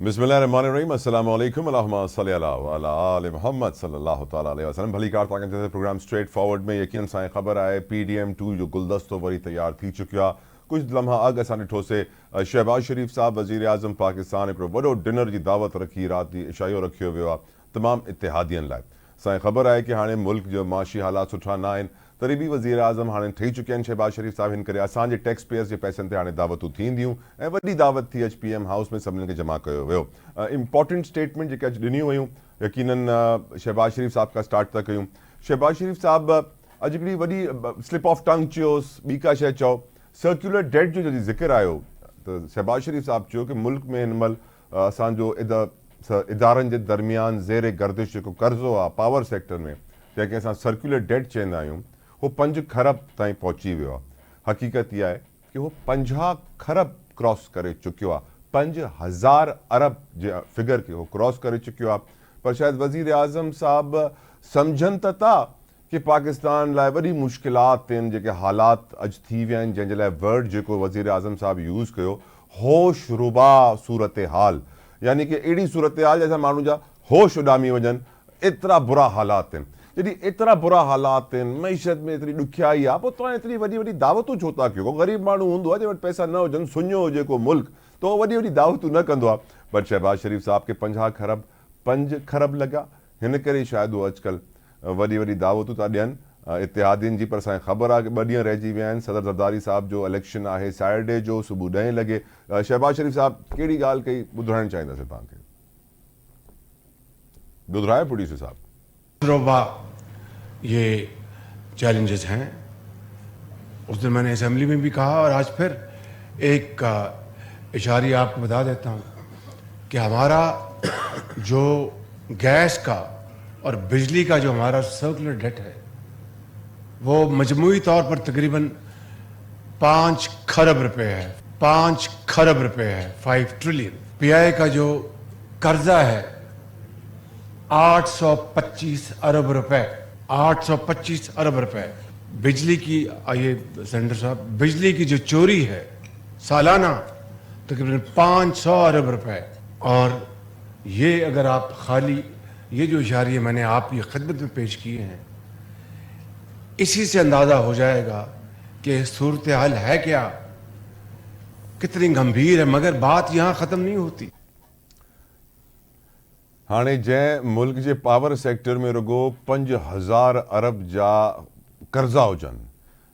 बिस्मिल्लाहिर्रहमानिर्रहीम अस्सलाम वालेकुम अल्लाहुम्मा सल्ली अला व अला आलि मुहम्मद सल्लल्लाहु तआला अलैहि वसल्लम। भली कार ताकि जैसे प्रोग्राम स्ट्रेट फॉरवर्ड में यकीन सां ख़बर आहे PDM2 जो गुलदस्तो वरी तैयार थी चुकियो आहे। कुछ लम्हा अॻु असां ॾिठोसीं शहबाज शरीफ़ साहब वज़ीर आज़म पाकिस्तान हिकिड़ो वॾो डिनर जी दावत रखी, राति जी इशायो रखियो वियो आहे तमामु इतिहादियुनि लाइ। असांखे ख़बर आहे कि हाणे मुल्क जो माशी हालात सुठा न आहिनि, तॾहिं बि वज़ीर आज़म हाणे ठही चुकिया आहिनि शहबाज शरीफ़ साहब। हिन करे असांजे टैक्स पेयर्स जे पैसनि ते हाणे दावतूं थींदियूं ऐं वॾी दावत थी HPM हाउस में सभिनीनि खे जमा कयो वियो। इम्पॉर्टेंट स्टेटमेंट जेके अॼु ॾिनियूं वयूं यकीनन शहबाज शरीफ़ साहब खां स्टार्ट था कयूं। शहबाज शरीफ़ साहब अॼु हिकिड़ी वॾी स्लिप ऑफ टंग चयोसि, ॿी का शइ चओ। सर्कुलर डेट जो जॾहिं ज़िक्र आयो त शहबाज शरीफ़ साहब चयो कि मुल्क में हिन महिल असांजो इदारनि जे दरमियान ज़ेर गर्दिश जेको कर्ज़ो आहे पावर सेक्टर में, जंहिंखे असां सर्कुलर डेट चवंदा आहियूं, वो 5 खरब ताईं पहुची वियो आहे। हक़ीक़त इहा आहे कि वो 50 खरब क्रॉस करे चुकियो आहे, 5000 अरब जे फिगर खे वो क्रॉस करे चुकियो आहे। पर शायदि वज़ीर आज़म साहब सम्झनि त था कि पाकिस्तान लाइ वॾी मुश्किलात आहिनि, जेके हालात अॼु थी विया आहिनि, जंहिंजे लाइ वर्ड जेको वज़ीर आज़म साहब यूज़ कयो, होश रुबा सूरत हाल, यानी कि अहिड़ी सूरत हाल जंहिंसां माण्हू जा होश उॾामी वञनि, एतिरा बुरा हालात आहिनि। जॾहिं एतिरा बुरा हालात आहिनि, मईशत में एतिरी ॾुखियाई आहे, पोइ तव्हां एतिरी वॾी वॾी दावतूं छो था कयो? को ग़रीब माण्हू हूंदो आहे जंहिं वटि पैसा न हुजनि, सुञो हुजे को मुल्क, त उहो वॾी वॾी दावतूं न कंदो आहे। पर शहबाज शरीफ़ साहब खे 50 खरब 5 खरब लॻा, हिन करे शायदि उहो अॼुकल्ह वॾी वॾी दावतूं था ॾियनि इतिहादियुनि जी। पर असांखे ख़बर आहे कि 2 ॾींहं रहिजी विया आहिनि। सदर ज़रदारी साहब जो इलेक्शन आहे सैटरडे जो सुबुह 10 लॻे। शहबाज शरीफ़ साहब कहिड़ी ॻाल्हि कई ॿुधाइणु चाहींदासीं तव्हांखे? ॿुधायो प्रोड्यूसर साहब। ये चैलेंजेस हैं, उस दिन मैंने असेंबली में भी कहा और आज फिर एक इशारे आपको बता देता हूँ कि हमारा जो गैस का और बिजली का जो हमारा सर्कुलर डेट है वो मजमूई तौर पर तकरीबन 5 खरब रुपए है। 5 खरब रुपए है, 5 ट्रिलियन। PI का जो कर्जा है 825 अरब रुपए, 825 अरब रुपए। बिजली की आइए सेंटर साहब, बिजली की जो चोरी है सालाना तकरीबन 500 अरब रुपए। और ये अगर आप खाली ये जो इशारे मैंने आपकी खिदमत में पेश किए हैं, इसी से अंदाजा हो जाएगा कि सूरत हाल है क्या, कितनी गंभीर है। मगर बात यहां खत्म नहीं होती। हाणे जंहिं मुल्क जे पावर सेक्टर में रुगो 5000 अरब जा कर्ज़ा हुजनि,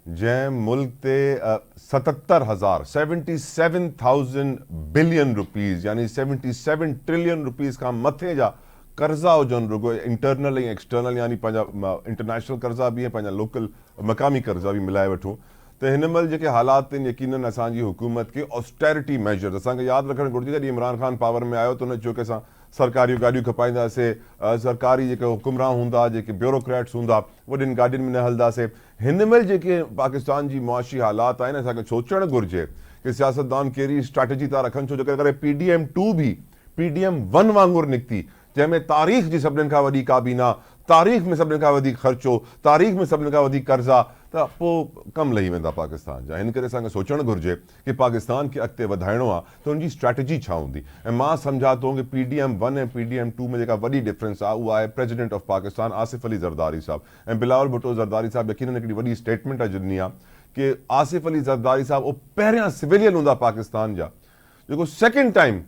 जंहिं मुल्क ते 77,000 बिलियन रुपीज़ यानी 77 ट्रिलियन रुपीज़ खां मथे जा कर्ज़ा हुजनि, रुगो इंटरनल ऐं एक्सटर्नल, यानी पंहिंजा इंटरनेशनल कर्ज़ा बि ऐं पंहिंजा लोकल मक़ामी कर्ज़ा बि मिलाए वठूं, त हिन महिल जेके हालात आहिनि यकीनन असांजी हुकूमत खे ऑस्टेरिटी मेजर्स, असांखे यादि रखणु घुरिजे। जॾहिं इमरान ख़ान पावर में आयो त हुन चयो कि असां सरकारी गाॾियूं खपाईंदासीं, सरकारी जेके हुकुमरान हूंदा, जेके ब्यूरोक्रेट्स हूंदा, वॾियुनि गाॾियुनि में न हलंदासीं। हिन महिल जेके पाकिस्तान जी मुआशी हालात आहिनि, असांखे सोचणु घुरिजे कि सियासतदान कहिड़ी स्ट्रेटजी था रखनि। छो जे करे PDM2 बि PDM1 वांगुरु निकिती, जंहिंमें तारीख़ जी सभिनीनि खां वॾी काबीना, तारीख़ में सभिनीनि खां वधीक ख़र्चो, तारीख़ में सभिनीनि खां वधीक कर्ज़ा, त पोइ कम लही वेंदा पाकिस्तान जा। हिन करे असांखे सोचणु घुरिजे कि पाकिस्तान खे अॻिते वधाइणो आहे त हुनजी स्ट्रेटजी छा हूंदी। ऐं मां सम्झा थो कि PDM1 ऐं PDM2 में जेका वॾी डिफरेंस आहे उहा आहे प्रेसिडेंट ऑफ पाकिस्तान आसिफ अली ज़रदारी साहब। ऐं बिलावल भुट्टो ज़रदारी साहब यकीनन हिकिड़ी वॾी स्टेटमेंट अॼु ॾिनी आहे कि आसिफ अली ज़रदारी साहब उहो पहिरियां सिविलियन हूंदा पाकिस्तान जा जेको सेकेंड टाइम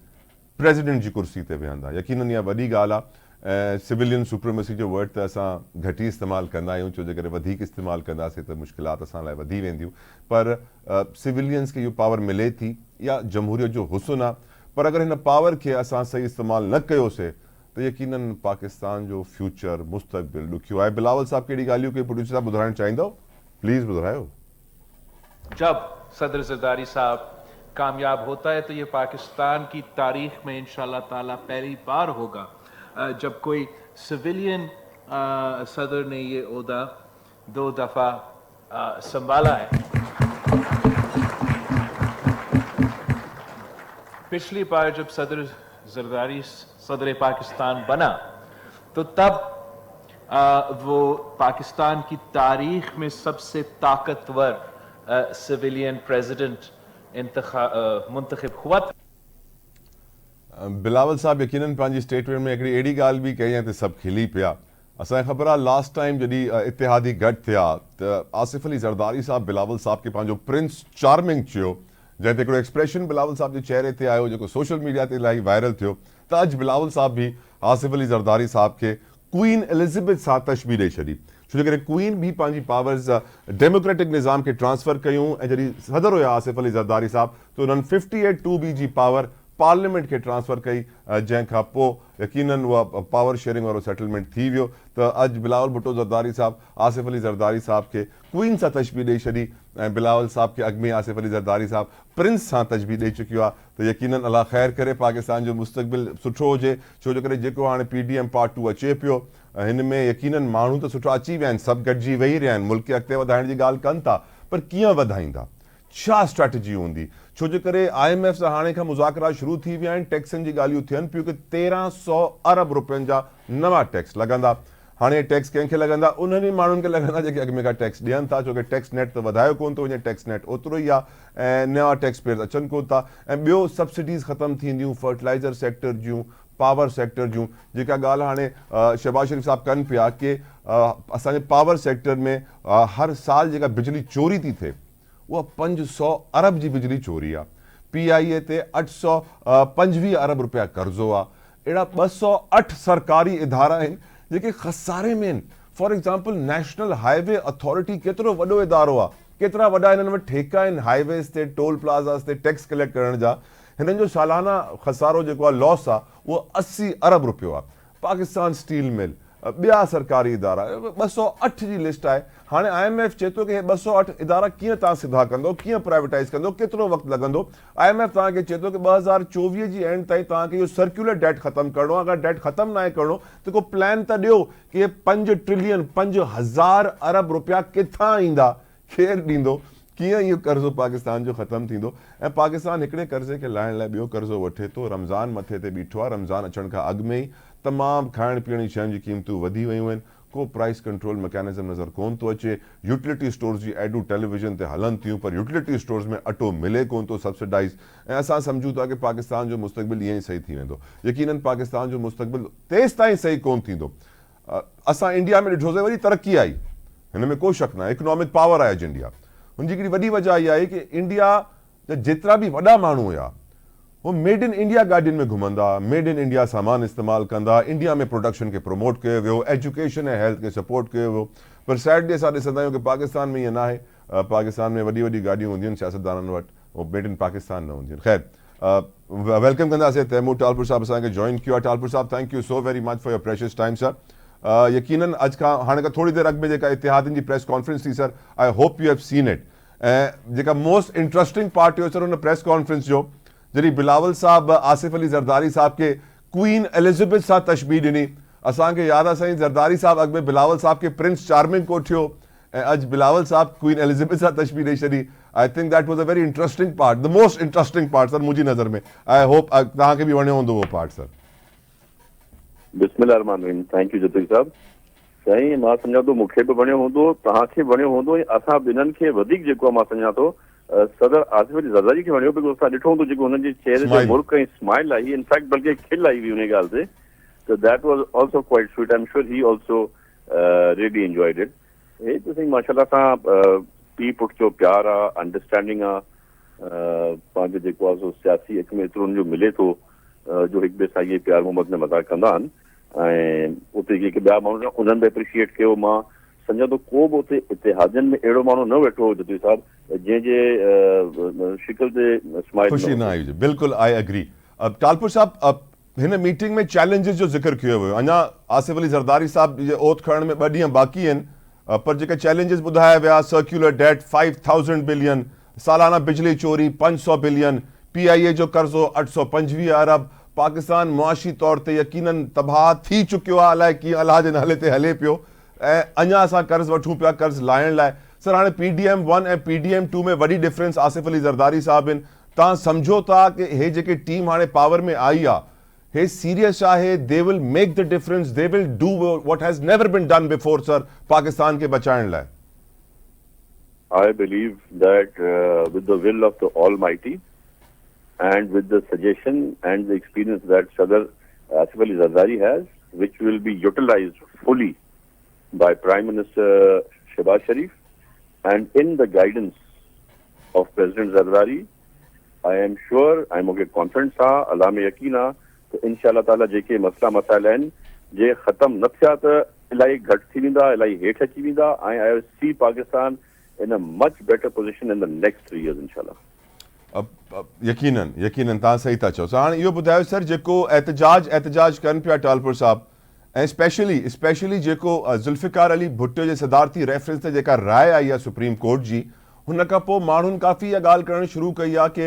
प्रेसिडेंट जी कुर्सी ते वेहंदा। यकीनन इहा वॾी ॻाल्हि आहे। ऐं सिविलियन सुप्रीमेसी जो वर्ड त असां घटि ई इस्तेमालु कंदा आहियूं, छो जे करे वधीक इस्तेमालु कंदासीं त मुश्किलात असां लाइ वधी वेंदियूं। पर सिविलियंस खे इहो पावर मिले थी, या जमहूरियत जो हुस्न आहे। पर अगरि हिन पावर खे असां सही इस्तेमालु न कयोसीं त यकीनन पाकिस्तान जो फ्यूचर मुस्तक़बिल ॾुखियो आहे। बिलावल साहब कहिड़ी ॻाल्हियूं के प्रोड्यूसर साहब ॿुधाइणु चाहींदो? प्लीज़ ॿुधायो। जब सदर ज़रदारी साहब कामयाब होता है तो ये पाकिस्तान की तारीख में इंशाअल्लाह ताला पहली बार होगा जब कोई सिविलियन सदर ने ये ओहदा 2 दफ़ा संभाला है। पिछली बार जब सदर ज़रदारी सदर पाकिस्तान बना तो तब वो पाकिस्तान की तारीख में सबसे ताकतवर सिविलियन प्रेसिडेंट मुंतखब हुआ था। बिलावल साहब यकीनन पंहिंजी स्टेटमेंट में हिकिड़ी अहिड़ी ॻाल्हि बि कई त सभु खिली पिया। असांखे ख़बर आहे लास्ट टाइम जॾहिं इतिहादी गॾु थिया त आसिफ अली ज़रदारी साहब बिलावल साहब खे पंहिंजो प्रिंस चार्मिंग चयो, जंहिं ते हिकिड़ो एक्सप्रेशन बिलावल साहब जे चेहरे ते आयो जेको सोशल मीडिया ते इलाही वायरल थियो। त अॼु बिलावल साहब बि आसिफ अली ज़रदारी साहब खे क्वीन एलिज़ाबेथ सां तशबीह ॾेई छॾी, छो जे करे क्वीन बि पंहिंजी पावर्स डेमोक्रेटिक निज़ाम खे ट्रांसफर कयूं ऐं जॾहिं सदर हुया आसिफ अली ज़रदारी साहब त उन्हनि 58(2)B जी पावर पार्लियामेंट खे ट्रांसफर कई, जंहिंखां पोइ यकीनन उहा पावर शेयरिंग वारो सेटलमेंट थी वियो। त अॼु बिलावल भुट्टो ज़रदारी साहब आसिफ अली ज़रदारी साहब खे क्वीन सां तशबीह ॾेई छॾी ऐं बिलावल साहब खे अॻु में आसिफ अली ज़रदारी साहब प्रिंस सां तशबीह ॾेई चुकियो आहे। त यकीनन अलाह ख़ैर करे पाकिस्तान जो मुस्तक़बिल सुठो हुजे, छो जे करे जेको हाणे PDM Part 2 अचे पियो हिन में यकीनन माण्हू त सुठा अची विया आहिनि, सभु गॾिजी वेही रहिया आहिनि, मुल्क खे अॻिते वधाइण जी ॻाल्हि कनि था, पर कीअं वधाईंदा, छा स्ट्रेटजी हूंदी? छो जे करे IMF सां हाणे खां मुज़ाकरा शुरू थी विया आहिनि, टैक्सनि जी ॻाल्हियूं थियनि पियूं कि 1300 अरब रुपयनि जा नवां टैक्स लॻंदा। हाणे टैक्स कंहिंखे लॻंदा? उन्हनि माण्हुनि खे लॻंदा जेके अॻु में खां टैक्स ॾियनि था, छो कि टैक्स नेट त वधायो कोन थो वञे, टैक्स नेट ओतिरो ई आहे ऐं नवां टैक्स पेयर्स अचनि कोन था। ऐं ॿियो सब्सिडीज़ ख़तमु थींदियूं फर्टिलाइज़र सेक्टर जूं, पावर सेक्टर जूं, जेका ॻाल्हि हाणे शहबाज शरीफ़ साहब कनि पिया कि असांजे पावर सेक्टर में हर साल जेका बिजली चोरी थी थिए उहा 500 अरब जी बिजली चोरी आहे। PIA ते 825 अरब रुपया कर्ज़ो आहे। अहिड़ा 208 सरकारी इदारा आहिनि जेके ख़सारे में आहिनि। For example national highway authority केतिरो वॾो इदारो आहे, केतिरा वॾा हिननि वटि ठेका आहिनि हाईवेज़ ते, टोल प्लाज़ास ते टैक्स कलेक्ट करण जा। हिननि जो सालाना ख़सारो जेको आहे लॉस आहे उहो 80 अरब रुपयो आहे। पाकिस्तान स्टील मिल, ॿिया सरकारी इदारा, 208 जी लिस्ट आहे। हाणे IMF चए थो कि हे 208 इदारा कीअं तव्हां सिधा कंदो, कीअं प्राइवेटाइज़ कंदो, केतिरो वक़्तु लॻंदो? IMF तव्हांखे चए थो कि 2024 जी एंड ताईं तव्हांखे इहो सर्कुलर डेट ख़तमु करिणो आहे। अगरि डेट ख़तमु न आहे करिणो त को प्लान त ॾियो कि हे 5 ट्रिलियन 5000 अरब रुपया किथां ईंदा, केरु ॾींदो, कीअं इहो कर्ज़ो पाकिस्तान जो ख़तमु थींदो? ऐं पाकिस्तान हिकिड़े कर्ज़े खे लाहिण लाइ ॿियो कर्ज़ो वठे थो। रमज़ान मथे ते बीठो आहे, रमज़ान अचण खां अॻु में ई तमामु खाइण पीअण जी शयुनि जी क़ीमतूं वधी वियूं आहिनि, को प्राइस कंट्रोल मैकेनिज़म नज़र कोन थो अचे। यूटिलिटी स्टोर्स जी एडूं टेलीविजन ते हलनि थियूं, पर यूटिलिटी स्टोर्स में अटो मिले कोन थो सब्सिडाइज़। ऐं असां सम्झूं था कि पाकिस्तान जो मुस्तक़बिल ईअं ई सही थी वेंदो। यकीनन पाकिस्तान जो मुस्तक़बिल तेसि ताईं सही कोन थींदो। असां इंडिया में ॾिठोसीं वरी तरक़ी आई, हिन में को शक न आहे, इकोनॉमिक पावर आहे अॼु इंडिया। हुनजी हिकिड़ी वॾी वजह इहा आहे कि इंडिया जा जेतिरा बि वॾा माण्हू हुया वो मेड इन इंडिया गाॾियुनि में घुमंदा, मेड इन इंडिया सामान इस्तेमालु कंदा, इंडिया में प्रोडक्शन खे प्रमोट कयो वियो, एजुकेशन ऐं हेल्थ खे सपोर्ट कयो वियो। पर सैडली असां ॾिसंदा आहियूं कि पाकिस्तान में ईअं न आहे। पाकिस्तान में वॾी वॾी गाॾियूं हूंदियूं आहिनि सियासतदाननि वटि, वो मेड इन पाकिस्तान न हूंदियूं आहिनि। ख़ैर वेलकम कंदासीं तैमूर टालपुर साहब असांखे जॉइन कयो आहे। टालपुर साहब thank you so very much for your precious time sir. यकीनन अॼु खां हाणे खां थोरी देरि अॻु में जेका इतिहादनि जी प्रेस कॉन्फ्रेंस थी sir, I hope you have seen it. ऐं जेका मोस्ट इंटरेस्टिंग पार्ट हुयो सर हुन प्रेस कॉन्फ्रेंस जो, जॾहिं बिलावल साहब आसिफ अली ज़रदारी साहब खे क्वीन एलिज़ाबेथ सां तशबीह ॾिनी। असांखे यादि आहे साईं ज़रदारी साहब अॻु में बिलावल साहब खे प्रिंस चार्मिंग कोठियो ऐं अॼु बिलावल साहब क्वीन एलिज़ाबेथ सां तशबीह ॾेई छॾी। I think that was a very interesting part, the most interesting part sir मुंहिंजी नज़र में। आई होप तव्हांखे बि वणियो हूंदो उहो पार्ट सर। बिस्मिल्लाह रहमान रहीम। थैंक यू जतिक साहब। साईं मां सम्झां थो मूंखे बि वणियो हूंदो, तव्हांखे वणियो हूंदो, असां ॿिन्हिनि खे वधीक जेको आहे मां सम्झां थो सदर आसिफ अली ज़रदारी खे वणियो, बिकॉज़ असां ॾिठो हूंदो जेको हुननि जे चेहरे ते मुल्क ऐं स्माइल आई, इनफैक्ट बल्कि खिल आई हुई उन ॻाल्हि ते। त that was also quite sweet. I am sure he also really enjoyed it. हे त साईं माशाल्लाह सां पीउ पुट जो प्यार आहे, अंडरस्टैंडिंग आहे, पंहिंजो जेको आहे सो सियासी हिक में एतिरो हुनजो मिले थो जो हिक ॿिए सां इहे प्यार मोहब्बत में मज़ाक कंदा आहिनि। ऐं उते जेके ॿिया माण्हू उन्हनि बि एप्रिशिएट कयो। मां सम्झां थो को बि उते इतिहादनि में अहिड़ो माण्हू न वेठो हो जतिक साहब जंहिंजे शिकल ते स्माइल ख़ुशी न आई हुजे। बिल्कुलु आई एग्री। टालपुर साहब हिन मीटिंग में चैलेंजिस जो ज़िक्र कयो वियो। अञा आसिफ अली ज़रदारी साहब जे ओथ खणण में 2 ॾींहं बाक़ी आहिनि, पर जेके चैलेंजिस ॿुधाया विया, सर्कुलर डेट 5000 बिलियन, सालाना बिजली चोरी 500 बिलियन, PIA जो कर्ज़ो 825 अरब, पाकिस्तान मुआशी तौर ते यकीनन तबाह थी चुकियो आहे, अलाए कीअं अलाह जे नाले ते हले पियो, ऐं अञा असां कर्ज़ वठूं पिया कर्ज़ लाहिण लाइ। सर हाणे PDM 1 ऐं PDM 2 में वॾी डिफरेंस आसिफ अली ज़रदारी साहब आहिनि। तव्हां सम्झो था कि हे जेके टीम हाणे पावर में आई आहे हे सीरियस आहे, they will make the difference, they will do what has never been done before sir Pakistan खे बचाइण लाइ? I believe that with the will of the Almighty and with the suggestion and the experience that Sadr Asif Ali Zardari has, which will be utilized fully by Prime Minister Shehbaz Sharif, and in the guidance of President Zardari, I am sure, I'm confident सा, अल्लाह में यकीन आहे त इंशाअल्लाह ताला जेके मसला मसाइल आहिनि जे ख़त्म न थिया त इलाही घटि थी वेंदा, इलाही हेठि अची वेंदा ऐं I see Pakistan in a much better position in the next 3 years इंशाअल्लाह. यकीनन यकीनन तव्हां सही था चओ. हाणे इहो ॿुधायो सर, जेको एहतजाज कनि पिया टालपुर साहब, ऐं स्पेशली जेको ज़ुल्फ़िकार अली भुट्टो जे सदारती रेफरेंस ते जेका राय आई आहे सुप्रीम कोर्ट जी, हुन खां पोइ माण्हुनि काफ़ी इहा ॻाल्हि करणु शुरू कई आहे कि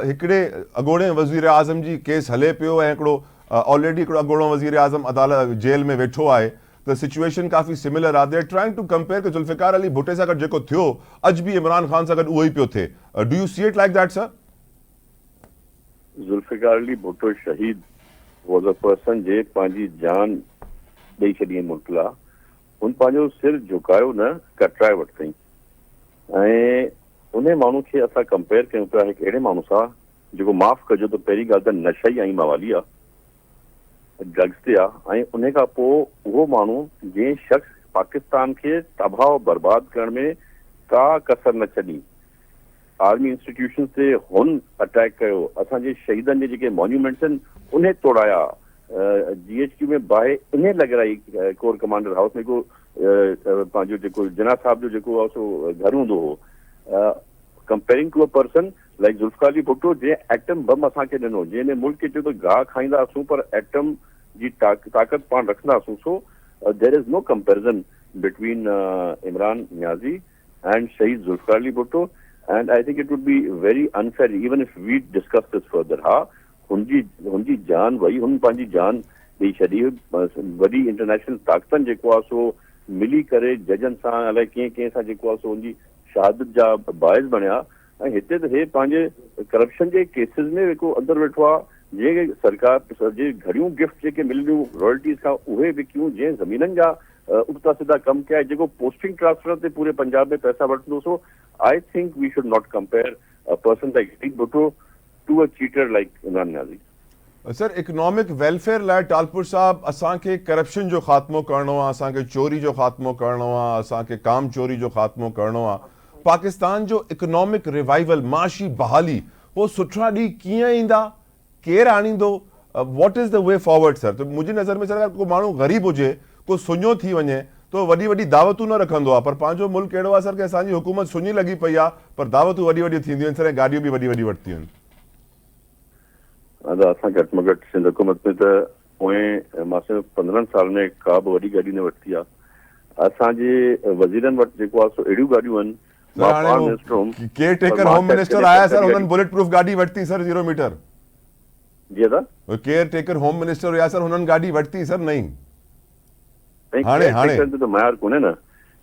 हिकिड़े अॻोड़े वज़ीर आज़म जी केस हले पियो ऐं हिकिड़ो ऑलरेडी हिकिड़ो अॻोड़ो वज़ीर आज़म अदालत जेल में वेठो आहे, त सिचुएशन काफ़ी सिमिलर आहे. They are trying to compare कि ज़ुल्फ़िकार अली भुट्टे सां गॾु जेको थियो अॼु बि इमरान ख़ान सां गॾु उहो ई पियो थिए. Do you see it like that sir? Zulfikar Ali Bhutto शहीद वॉज अ पर्सन जे पंहिंजी जान ॾेई छॾी मुल्क लाइ. हुन पंहिंजो सिर झुकायो न, कटराए वरितईं. ऐं उन माण्हू खे असां कंपेयर कयूं पिया हिकु अहिड़े माण्हू सां जेको माफ़ कजो त पहिरीं ॻाल्हि त नशई ऐं मवाली आहे, ड्रग्स ते आहे, ऐं उन खां पोइ उहो माण्हू जंहिं शख़्स पाकिस्तान खे तबाह बर्बाद करण में का कसर न छॾी, आर्मी इंस्टीट्यूशन ते हुन अटैक कयो, असांजे शहीदनि जे जेके मॉन्यूमेंट्स आहिनि उन्हें तोड़ाया, GHQ में बाहि इन लॻाई, कोर कमांडर हाउस में को पंहिंजो जेको जिना साहब जो जेको आहे सो घर हूंदो हो, comparing to a person like Zulfikar Ali Bhutto जंहिं एटम बम असांखे ॾिनो, जंहिं मुल्क खे चयो त गाह खाईंदासूं पर एटम जी ताक़त पाण रखंदासूं. So there is no comparison between Imran Niazi and Shaheed Zulfikar Ali Bhutto. And I think it would be very unfair even if we discuss this further. हाँ, हुनजी जान वही, हुन पंहिंजी जान ॾेई छॾी, वॾी इंटरनेशनल ताक़तनि जेको आहे सो मिली करे जजनि सां अलाए कंहिं सां जेको आहे सो हुनजी शहादत जा बाइस बणिया. ऐं हिते त हे पंहिंजे करप्शन जे केसिस में जेको अंदरि वेठो आहे, जंहिं सरकार जे घणियूं गिफ्ट जेके मिलियूं रॉयल्टीज़ खां उहे विकियूं, जंहिं ज़मीननि जा उल्टा सीधा कम किया, जेको पोस्टिंग ट्रांसफर ते पूरे पंजाब में पैसा वठंदो. सो I think we should not compare a person like Sheikh Bhutto to a cheater like Imran Niazi. Sir, economic welfare लाइ टालपुर साहब असांखे करप्शन जो ख़ात्मो करणो आहे, असांखे चोरी जो ख़ात्मो करणो आहे, असांखे काम चोरी जो ख़ात्मो करणो आहे. पाकिस्तान जो इकोनॉमिक रिवाइवल, माशी बहाली, वो सुठा ॾींहं कीअं ईंदा, केरु आणींदो, what is the way forward sir? त मुंहिंजी नज़र में सर अगरि को माण्हू ग़रीब हुजे, को सुञो थी वञे तो वॾी दावतूं न रखंदो आहे, पर पंहिंजो मुल्क अहिड़ो आहे सर कि असांजी हुकूमत सुञी लॻी पई आहे, पर दावतूं वॾी थींदियूं आहिनि सर, ऐं गाॾियूं बि वॾी वरितियूं आहिनि. असां घटि में घटि सिंध हुकूमत में त पोएं मां 15 साल में का बि वॾी गाॾी न वरिती आहे. असांजे वज़ीरनि वटि जेको आहे सो अहिड़ियूं गाॾियूं आहिनि. केयर टेकर होम मिनिस्टर आया सर, हुननि बुलेट प्रूफ गाॾी वरिती सर 0 मीटर. जी दादा, केयर टेकर होम मिनिस्टर हुया सर, हुननि गाॾी वरिती सर. नहीं हाणे मयार कोन्हे न,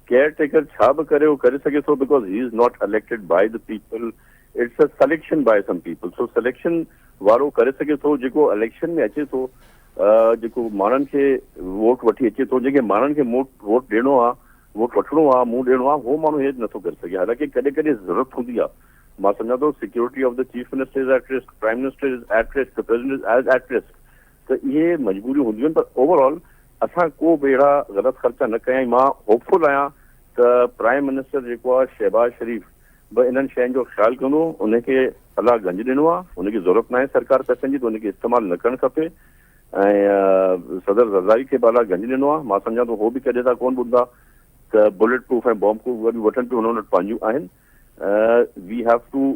केयर टेकर छा बि करे उहो करे सघे थो, because he is not elected by the people, it's a selection by some people. So selection वारो करे सघे थो, जेको इलेक्शन में अचे थो, जेको माण्हुनि खे वोट वठी अचे थो, जेके माण्हुनि खे वोट ॾियणो आहे, वोट वठिणो आहे, मुंहुं ॾियणो आहे, उहो माण्हू हे नथो करे सघे. हालांकि कॾहिं कॾहिं ज़रूरत हूंदी आहे. मां सम्झां थो security of the chief minister is at risk, prime minister is at risk, the president is at risk. त इहे मजबूरियूं हूंदियूं आहिनि, पर ओवरऑल असां को बि अहिड़ा ग़लति ख़र्चा न कया. मां होपफुल आहियां त प्राइम मिनिस्टर जेको आहे शहबाज शरीफ बि इन्हनि शयुनि जो ख़्यालु कंदो. उनखे अलाह गंज ॾिनो आहे, उनखे ज़रूरत न आहे सरकार पैसनि जी, त उनखे इस्तेमालु न करणु खपे. ऐं सदर ज़रदारी खे बि अलाह गंज ॾिनो आहे. मां सम्झां थो हो बि कॾहिं था कोन ॿुधंदा त बुलेट प्रूफ ऐं बॉम्ब प्रूफ वरी वठनि पियूं, हुननि वटि पंहिंजूं आहिनि. We have to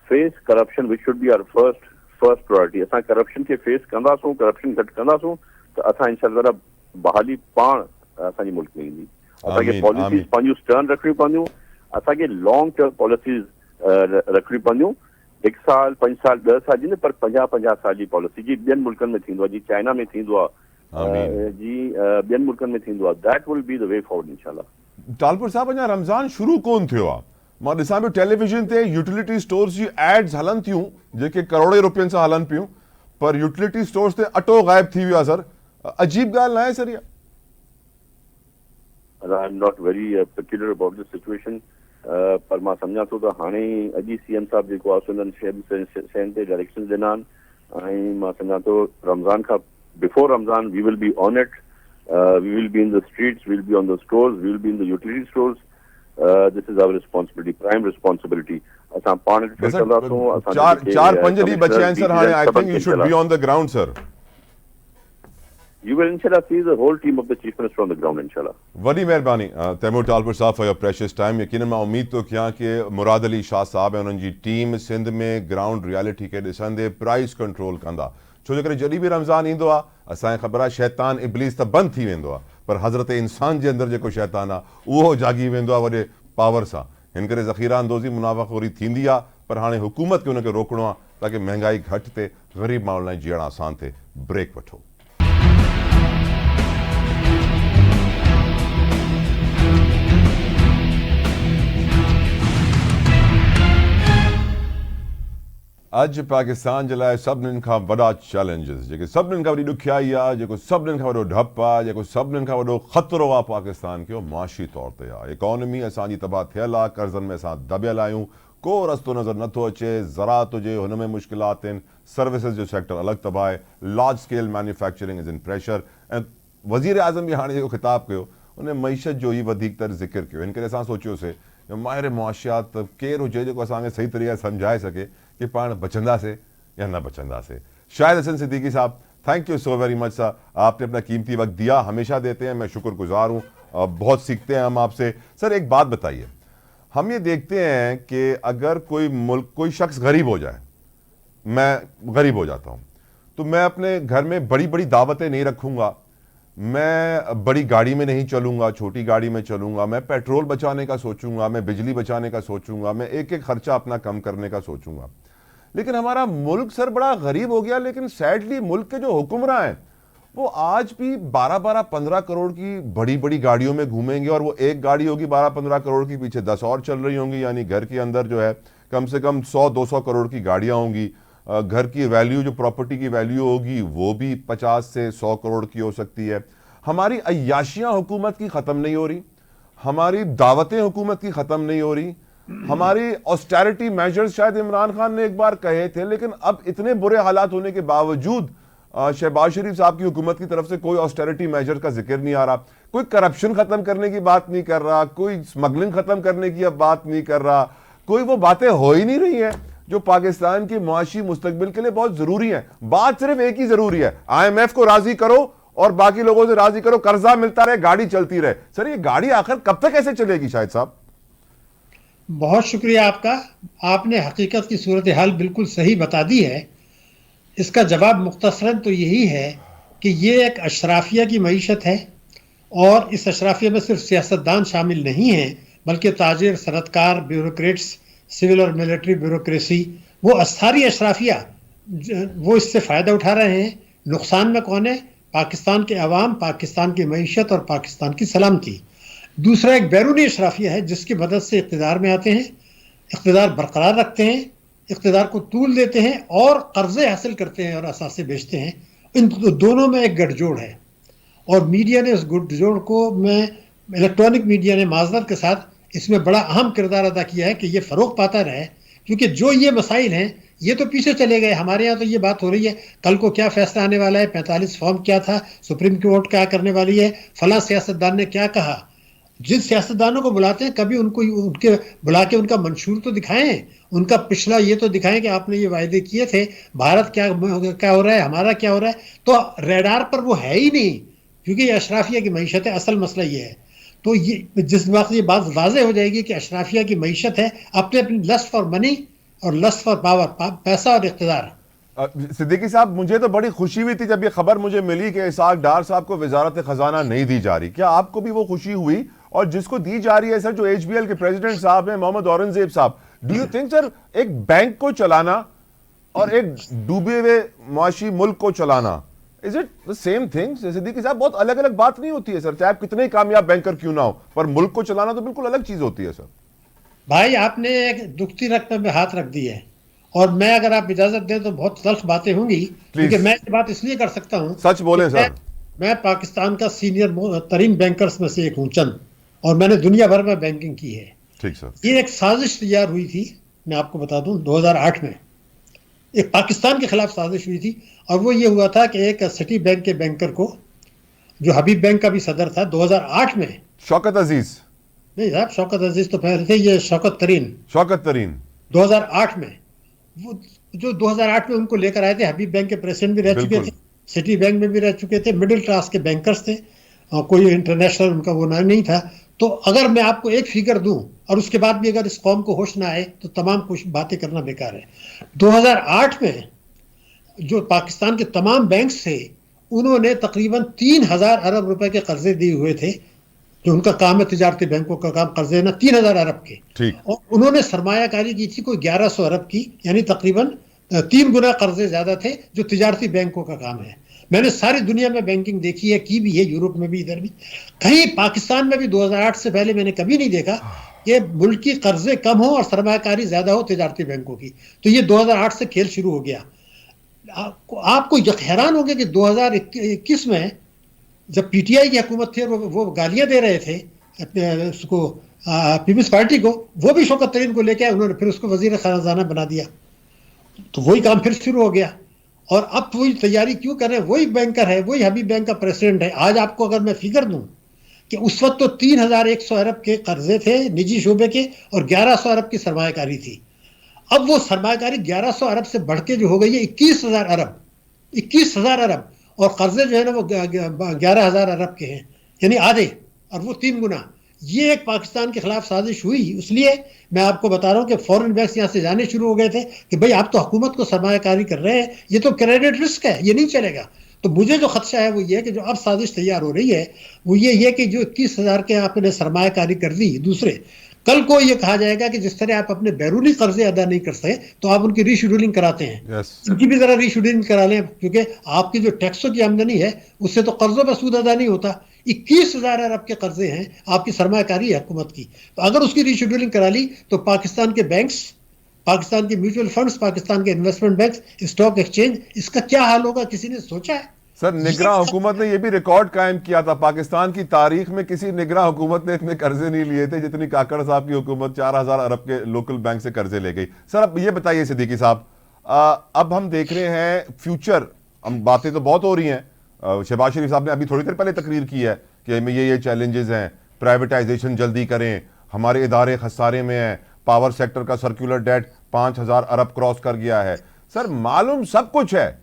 face corruption which should be our first priority. असां करप्शन खे फेस कंदासूं, करप्शन घटि कंदासूं त असां इंशाअल्लाह बहाली पाण असांजे मुल्क में ईंदी. असांखे पॉलिसीज़ पंहिंजूं स्टर्न रखणियूं पवंदियूं, असांखे लॉन्ग टर्म पॉलिसीज़ रखणियूं पवंदियूं. 1 साल 5 साल 10 साल जी न, पर 50 साल जी पॉलिसी जी ॿियनि मुल्कनि में थींदो आहे, जी चाइना में थींदो आहे, जी ॿियनि मुल्कनि में थींदो आहे. That will be the way forward इंशाअल्लाह. टालपुर साहब, अञा रमज़ान शुरू कोन थियो आहे. मां ॾिसां पियो टेलीविजन ते यूटिलिटी स्टोर्स जी एड्स हलनि थियूं जेके करोड़े रुपयनि सां हलनि पियूं, पर यूटिलिटी स्टोर्स ते अटो ग़ाइब थी वियो आहे सर. अजीब ॻाल्हि न आहे सर इहा? I'm not very peculiar about this situation. पर मां सम्झां थो त हाणे अॼु ई सीएम साहब जेको आहे शहरनि ते डायरेक्शन ॾिना आहिनि ऐं मां सम्झां थो रमज़ान खां before Ramzan we will be on it, we will be in the streets, we will be on the stores, we will be in the utility stores. This is our responsibility, prime responsibility. असां पाण ॾिठो कंदासूं. चार पंज ॾींहं बचिया आहिनि sir हाणे. I think you should be on the ground sir. You will inshallah see the whole team of the chief minister on the ground inshallah. वॾी महिरबानी तैमूर टालपुर साहब फॉर योर प्रेशियस टाइम. यकीनन मां उम्मीद थो कयां कि मुराद अली शाह साहब ऐं उन्हनि जी टीम सिंध में ग्राउंड रियलिटी खे ॾिसंदे प्राइस कंट्रोल कंदा. छो जे करे जॾहिं बि रमज़ान ईंदो आहे असांखे ख़बर आहे शैतान इब्लीस त बंदि थी वेंदो आहे, पर हज़रत इंसान जे अंदरि जेको शैतान आहे उहो जागी वेंदो आहे वॾे पावर सां. हिन करे ज़ख़ीरा अंदोज़ी मुनाफ़ाख़ोरी थींदी आहे, पर हाणे हुकूमत खे उनखे रोकणो आहे ताकी महांगाई घटि थिए, ग़रीब माण्हुनि लाइ जीअण आसान थिए. ब्रेक वठो. अॼु पाकिस्तान जे लाइ सभिनीनि खां वॾा चैलेंजिस, जेके सभिनीनि खां वॾी ॾुखियाई आहे, जेको सभिनीनि खां वॾो डपु आहे, जेको सभिनीनि खां वॾो ख़तरो आहे पाकिस्तान खे, मुआशी तौर ते आहे. इकॉनमी असांजी तबाह थियल आहे, कर्ज़नि में असां दबियल आहियूं, को रस्तो नज़र नथो अचे. ज़राअत हुजे हुन में मुश्किलात आहिनि, सर्विसिस जो सेक्टर अलॻि तबाह आहे, large scale manufacturing is in pressure. ऐं वज़ीर आज़म बि हाणे जेको ख़िताबु कयो उन मईशत जो ई वधीकतर ज़िक्र कयो. हिन करे असां सोचियोसीं माहिर मुआशियात केरु हुजे जेको असांखे सही तरीक़े सम्झाए सघे कि पाण बचंदासीं या न बचंदासीं. शाहिद हसन सिद्दीकी साहब, thank you so very much sir. आपने अपना कीमती वक्त दिया, हमेशा देते हैं, मैं शुक्रगुजार हूँ. बहुत सीखते हैं हम आपसे. सर एक बात बताइए, हम ये देखते हैं कि अगर कोई मुल्क, कोई शख्स गरीब हो जाए, मैं गरीब हो जाता हूँ, तो मैं अपने घर में बड़ी बड़ी दावतें नहीं रखूँगा, मैं बड़ी गाड़ी में नहीं चलूँगा, छोटी गाड़ी में चलूँगा, मैं पेट्रोल बचाने का सोचूंगा, मैं बिजली बचाने का सोचूंगा, मैं एक एक खर्चा अपना कम करने का सोचूंगा. लेकिन हमारा मुल्क सर बड़ा गरीब हो गया. लेकिन सैडली मुल्क के जो हुक्मरां हैं वो आज भी 12-15 करोड़ की बड़ी बड़ी गाड़ियों में घूमेंगे, और वो एक गाड़ी होगी 12-15 करोड़ की, पीछे 10 और चल रही होंगी. यानी घर के अंदर जो है कम से कम 100-200 करोड़ की गाड़ियाँ होंगी. घर की वैल्यू, जो प्रॉपर्टी की वैल्यू होगी वो भी 50 से 100 करोड़ की हो सकती है. हमारी अय्याशियाँ हुकूमत की ख़त्म नहीं हो रही, हमारी दावतें हुकूमत की ख़त्म नहीं हो रही, हमारी ऑस्टेरिटी मेजर्स शायद इमरान खान ने एक बार कहे थे, लेकिन अब इतने बुरे हालात होने के बावजूद शहबाज शरीफ साहब की हुकूमत की तरफ से कोई ऑस्टेरिटी मेजर का जिक्र नहीं आ रहा. कोई करप्शन ख़त्म करने की बात नहीं कर रहा, कोई स्मगलिंग ख़त्म करने की अब बात नहीं कर रहा, कोई वो बातें हो ही नहीं रही हैं जो पाकिस्तान की मुआशी मुस्तकबिल के लिए बहुत ज़रूरी है. बात सिर्फ एक ही ज़रूरी है, IMF को राज़ी करो और बाकी लोगों से राज़ी करो, कर्जा मिलता रहे, गाड़ी चलती रहे. सर ये गाड़ी आखिर कब तक ऐसे चलेगी शाहिद साहब? बहुत शुक्रिया आपका. आपने हकीकत की सूरत हाल बिल्कुल सही बता दी है. इसका जवाब मुख्तसरन तो यही है कि ये एक अशराफिया की मईशत है, और इस अशराफिया में सिर्फ सियासतदान शामिल नहीं हैं, बल्कि ताजिर, सनतकार, ब्यूरोक्रेट्स, सिविल और मिलिट्री ब्यूरोक्रेसी, वो अस्थारी अशराफिया, वो इससे फ़ायदा उठा रहे हैं. नुकसान में कौन है? पाकिस्तान के अवाम, पाकिस्तान की मईशत और पाकिस्तान की सलामती. दूसरा एक बैरूनी अशराफिया है जिसकी मदद से इक़्तिदार में आते हैं, इक़्तिदार बरकरार रखते हैं, इक़्तिदार को तूल देते हैं और कर्जे हासिल करते हैं और असासे बेचते हैं. इन दोनों में एक गठजोड़ है, और मीडिया ने उस गठजोड़ को, इलेक्ट्रॉनिक मीडिया ने माजरत के साथ इसमें बड़ा अहम किरदार अदा किया है कि ये फ़रोग़ पाता रहे. क्योंकि जो ये मसाइल हैं ये तो पीछे चले गए. हमारे यहाँ तो ये बात हो रही है कल को क्या फैसला आने वाला है, 45 फॉर्म क्या था, सुप्रीम कोर्ट क्या करने वाली है, फलां सियासतदान ने क्या कहा. जिन सियासतदानों को बुलाते हैं कभी उनको उनके बुला के उनका मंशूर तो दिखाएं, उनका पिछला ये तो दिखाएं कि आपने ये वायदे किए थे, भारत क्या हो रहा है, हमारा क्या हो रहा है. तो रेडार पर वो है ही नहीं, क्योंकि ये अशराफिया की मईशत है. असल मसला ये है. तो ये जिस वक्त ये बात वाज़ेह हो जाएगी कि अशराफिया की मईशत है, अपनी लस्ट फॉर मनी और लस्ट फॉर पावर, पैसा और इक़्तिदार. सिद्दीकी साहब, मुझे तो बड़ी खुशी हुई थी जब ये खबर मुझे मिली कि इसाक डार साहब को वजारत खजाना नहीं दी जा रही. क्या आपको भी वो खुशी हुई? और जिसको दी जा रही है सर, जो HBL के प्रेसिडेंट साहब हैं, मोहम्मद औरंगजेब साहब, डू यू थिंक सर एक बैंक को चलाना और एक डूबे हुए मुआशी मुल्क को चलाना, is it the same thing? Siddiqui साहब, बहुत अलग अलग बात नहीं होती है सर, चाहे आप कितने कामयाब बैंकर क्यों ना हो, पर मुल्क को चलाना तो बिल्कुल अलग चीज होती है सर. भाई आपने एक दुखती रकम में हाथ रख दी है, और मैं अगर आप इजाजत दें तो बहुत तल्ख बातें होंगी, क्योंकि मैं ये बात इसलिए कर सकता हूं, सच बोले सर. मैं पाकिस्तान का सीनियर तरीन बैंकर्स में से एक हूं चंद, और मैंने दुनिया भर में बैंकिंग की है. ठीक सर। ये एक साजिश तैयार हुई थी, मैं आपको बता दूं, 2008 में एक पाकिस्तान के खिलाफ साजिश हुई थी। और वो ये हुआ था कि एक सिटी बैंक के बैंकर को, जो हबीब बैंक का भी सदर था, 2008 में, शौकत अजीज नहीं साहब, शौकत अजीज तो पहले थे, ये शौकत तरीन 2008 में, वो जो 2008 में उनको लेकर आए थे, हबीब बैंक के प्रेसिडेंट भी रह चुके थे, सिटी बैंक में भी रह चुके थे, मिडिल क्लास के बैंकर्स थे, और कोई इंटरनेशनल उनका वो नाम नहीं था। तो अगर मैं आपको एक फिगर दूं और उसके बाद भी अगर इस कौम को होश ना आए तो तमाम कुछ बातें करना बेकार है। 2008 में जो पाकिस्तान के तमाम बैंक्स थे, उन्होंने तकरीबन 3,000 अरब रुपए के कर्जे दिए हुए थे, जो उनका काम है तिजारती बैंकों का काम, कर्जे ना 3,000 अरब के। ठीक। और उन्होंने सरमायाकारी की थी कोई 1100 अरब की, यानी तकरीबन 3 गुना कर्जे ज्यादा थे, जो तिजारती बैंकों का काम है। मैंने सारी दुनिया में बैंकिंग देखी है, की भी है, यूरोप में भी, इधर भी, कहीं पाकिस्तान में भी 2008 से पहले मैंने कभी नहीं देखा कि मुल्क की कर्जे कम हो और सरमायाकारी ज्यादा हो तिजारती बैंकों की। तो ये 2008 से खेल शुरू हो गया। आपको हैरान होंगे कि 2021 में जब पीटीआई की हुकूमत थी, वो गालियां दे रहे थे उसको, पीपल्स पार्टी को, वो भी शौकत तरीन को लेके आए, उन्होंने फिर उसको वजीर खजाना बना दिया। तो वही काम फिर शुरू हो गया। और अब वही तैयारी क्यों कर रहे हैं? वही बैंकर है, वही हबीब बैंक का प्रेसिडेंट है। आज आपको अगर मैं फिगर दूं कि उस वक्त तो 3,100 अरब के कर्जे थे निजी शोबे के, और 1,100 अरब की सरमायाकारी थी। अब वो सरमायाकारी 1,100 अरब से बढ़ के जो हो गई है 21,000 अरब, 21,000 अरब, और कर्जे जो है ना वो 11,000 अरब के हैं, यानी आधे, और वो 3 गुना। ये एक पाकिस्तान के खिलाफ साजिश हुई। इसलिए मैं आपको बता रहा हूं कि फॉरेन बैंक्स यहां से जाने शुरू हो गए थे कि भाई आप तो हुकूमत को सरमायाकारी कर रहे हैं, ये तो क्रेडिट रिस्क है, ये नहीं चलेगा। तो मुझे जो खदशा है वो ये है कि जो अब साजिश तैयार हो रही है वो ये है कि जो 21,000 के आपने सरमायाकारी कर दी, दूसरे कल को ये कहा जाएगा कि जिस तरह आप अपने बैरूनी कर्जे अदा नहीं कर सके तो आप उनकी रीशेड्यूलिंग कराते हैं। yes. इनकी भी जरा रीशेड्यूलिंग करा लें, क्योंकि आपकी जो टैक्सों की आमदनी है उससे तो कर्जों पर सूद अदा नहीं होता। 21,000 अरब के कर्जे हैं, आपकी सरमायाकारी है हुकूमत की। तो अगर उसकी रीशेड्यूलिंग करा ली तो पाकिस्तान के बैंक्स, पाकिस्तान के म्यूचुअल फंड्स, पाकिस्तान के इन्वेस्टमेंट बैंक, स्टॉक एक्सचेंज, इसका क्या हाल होगा? किसी ने सोचा है? सर, निगरां हुकूमत ने यह भी रिकॉर्ड कायम किया था, पाकिस्तान की तारीख में किसी निगरां हुकूमत ने इतने कर्जे नहीं लिए थे जितनी काकड़ साहब की हुकूमत 4,000 अरब के लोकल बैंक से कर्जे ले गई। सर अब ये बताइए सिद्दीकी साहब, अब हम देख रहे हैं फ्यूचर, हम बातें तो बहुत हो रही हैं, शहबाज शरीफ साहब ने अभी थोड़ी देर पहले तकरीर की है कि ये चैलेंजेस हैं, प्राइवेटाइजेशन जल्दी करें, हमारे इदारे खसारे में हैं, पावर सेक्टर का सर्कुलर डेट 5,000 अरब क्रॉस कर गया है। सर मालूम सब कुछ है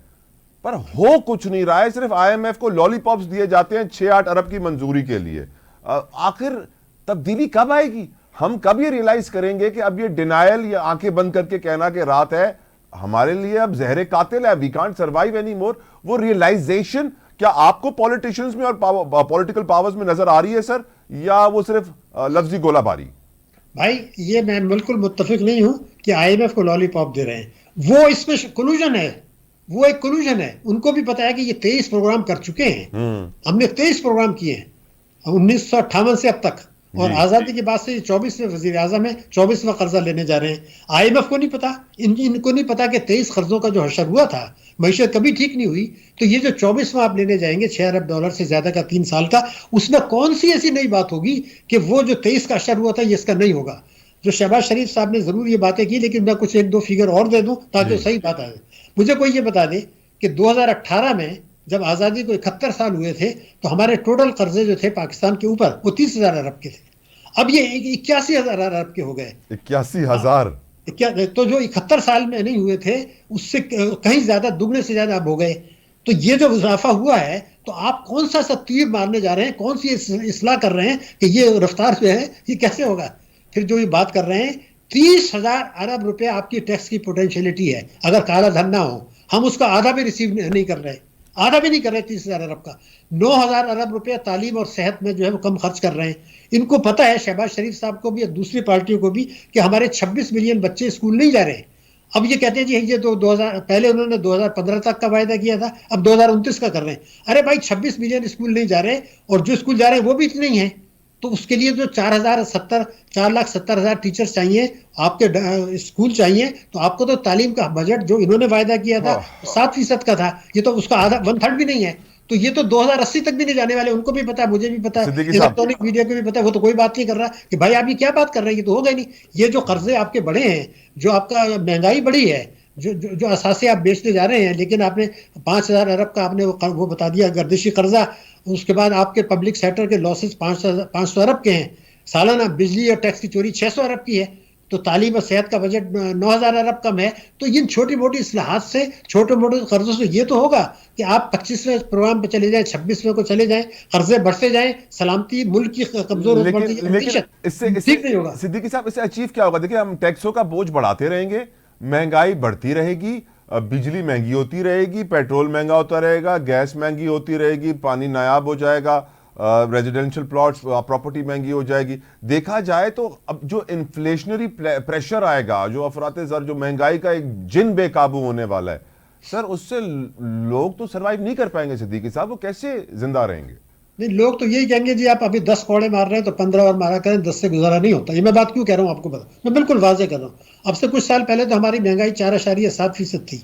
पर हो कुछ नहीं रहा है, सिर्फ IMF को लॉलीपॉप्स दिए जाते हैं 6-8 अरब की मंजूरी के लिए। आखिर तब्दीली कब आएगी? हम कब ये रियलाइज करेंगे कि अब ये डिनायल या आंखें बंद करके कहना कि रात है हमारे लिए अब जहरे कातिल है, we can't survive any more, वो रियलाइजेशन क्या आपको पॉलिटिशियंस में और पॉलिटिकल पावर्स में नजर आ रही है सर, या वो सिर्फ लफ्जी गोलाबारी? भाई ये मैं बिल्कुल मुत्तफिक नहीं हूं कि IMF को लॉलीपॉप दे रहे हैं, वो इसमें कोलूजन है, वो एक कोलूजन है। उनको भी पता है कि ये 23 प्रोग्राम कर चुके हैं, हमने 23 प्रोग्राम किए हैं 1958 से अब तक, और आजादी के बाद से 24वें वजीर आजम है, 24वां कर्जा लेने जा रहे हैं। IMF को नहीं पता, इनको नहीं पता कि 23 कर्जों का जो हशर हुआ था, मईशत कभी ठीक नहीं हुई, तो ये जो 24वां आप लेने जाएंगे $6 अरब से ज्यादा का 3 साल का, उसमें कौन सी ऐसी नई बात होगी कि वो जो 23 का हशर हुआ था ये इसका नहीं होगा। जो शहबाज शरीफ साहब ने जरूर ये बातें की, लेकिन मैं कुछ 1-2 फिगर और दे दूं ताकि सही बात आए। मुझे कोई ये बता दे कि 2018 में जब आज़ादी को 71 साल हुए थे तो हमारे टोटल कर्जे जो थे पाकिस्तान के ऊपर वो 30,000 अरब के थे, अब ये 81,000 अरब के हो गए। 81,000? तो जो 71 साल में नहीं हुए थे उससे कहीं ज्यादा, दुगने से ज्यादा अब हो गए। तो ये जो इजाफा हुआ है, तो आप कौन सा तीर मारने जा रहे हैं, कौन सी इस्लाह कर रहे हैं कि ये रफ्तार जो है ये कैसे होगा? फिर जो ये बात कर रहे हैं 30,000 अरब रुपए आपकी टैक्स की पोटेंशियलिटी है, अगर काला धन ना हो, हम उसका आधा भी रिसीव नहीं कर रहे, आधा भी नहीं कर रहे 30,000 अरब का। 9,000 अरब रुपए तालीम और सेहत में जो है वो कम खर्च कर रहे हैं। इनको पता है, शहबाज शरीफ साहब को भी, दूसरी पार्टियों को भी, कि हमारे 26 मिलियन बच्चे स्कूल नहीं जा रहे। अब ये कहते हैं जी ये तो 2000 पहले उन्होंने 2015 तक का वायदा किया था, अब 2029 का कर रहे हैं। अरे भाई 26 मिलियन स्कूल नहीं जा रहे, और जो स्कूल जा रहे हैं वो भी इतने ही हैं। तो उसके लिए जो 4,70,000 टीचर्स चाहिए, आपके स्कूल चाहिए, तो आपको तो तालीम का बजट जो इन्होंने वायदा किया था 7% का था, ये तो उसका आधा 1/3 भी नहीं है। तो ये तो 2080 तक भी नहीं जाने वाले, उनको भी पता है, मुझे भी पता है, सिद्दीकी साहब। इलेक्ट्रॉनिक मीडिया को भी पता है। वो तो कोई बात नहीं कर रहा कि भाई आप ये क्या बात कर रहे हैं, ये तो होगा ही नहीं। ये जो कर्जे आपके बढ़े हैं, जो आपका महंगाई बढ़ी है, जो असासे आप बेचते जा रहे हैं, लेकिन आपने 5,000 अरब का आपने वो बता दिया गर्दिशी कर्जा। उसके बाद आपके पब्लिक सेक्टर के लॉसेस 500 अरब के हैं। सालाना बिजली और टैक्स की चोरी 600 अरब की है। तो तालीम और सेहत का बजट 9,000 अरब कम है। तो इन छोटी मोटी इस्लाहात से, छोटे मोटे कर्जों से ये तो होगा कि आप 25वें प्रोग्राम पे चले जाएं, 26वें को चले जाएं, कर्जे बढ़ते जाएं, सलामती मुल्क की कमजोर होती लेकिन इससे ठीक नहीं होगा। सिद्दीकी साहब, इससे अचीव क्या होगा? देखिए, हम टैक्सों का बोझ बढ़ाते रहेंगे, महंगाई बढ़ती रहेगी, बिजली महंगी होती रहेगी, पेट्रोल महंगा होता रहेगा, गैस महंगी होती रहेगी, पानी नायाब हो जाएगा, रेजिडेंशियल प्लॉट्स प्रॉपर्टी महंगी हो जाएगी। देखा जाए तो अब जो इन्फ्लेशनरी प्रेशर आएगा, जो अफराते ज़र, जो महंगाई का एक जिन बेकाबू होने वाला है सर, उससे लोग तो सर्वाइव नहीं कर पाएंगे सिद्दीकी साहब। वो कैसे जिंदा रहेंगे? नहीं, लोग तो यही कहेंगे जी आप अभी 10 कोड़े मार रहे हैं तो 15 और मारा करें, 10 से गुजारा नहीं होता। ये मैं बात क्यों कह रहा हूं आपको बता, मैं बिल्कुल वाजे कर रहा हूं। अब से कुछ साल पहले तो हमारी महंगाई 4.7% थी।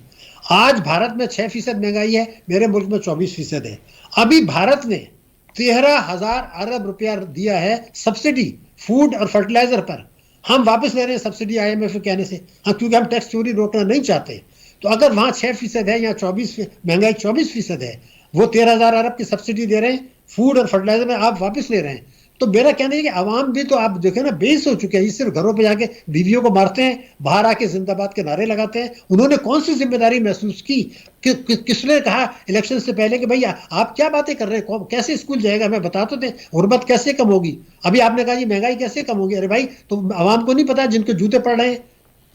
आज भारत में 6% महंगाई है, मेरे मुल्क में 24% है। अभी भारत ने 13,000 अरब रुपया दिया है सब्सिडी फूड और फर्टिलाइजर पर। हम वापस ले रहे हैं सब्सिडी IMF के कहने से, हाँ, क्योंकि हम टैक्स चोरी रोकना नहीं चाहते। तो अगर वहां 6% है, यहाँ 24, महंगाई 24% है, वो 13,000 अरब की सब्सिडी दे रहे हैं, फूड और फर्टिलाइजर में आप वापस ले रहे हैं। तो मेरा कहना है कि आवाम भी तो आप देखें ना, बेस हो चुके हैं। ये सिर्फ घरों पे जाके बीवियों को मारते हैं, बाहर आके जिंदाबाद के नारे लगाते हैं। उन्होंने कौन सी जिम्मेदारी महसूस की? किसने कहा इलेक्शन से पहले कि भैया आप क्या बातें कर रहे हैं, कैसे स्कूल जाएगा? मैं बता तो दे, गुर्बत कैसे कम होगी? अभी आपने कहा ये महंगाई कैसे कम होगी? अरे भाई, तो आवाम को नहीं पता, जिनके जूते पड़ रहे हैं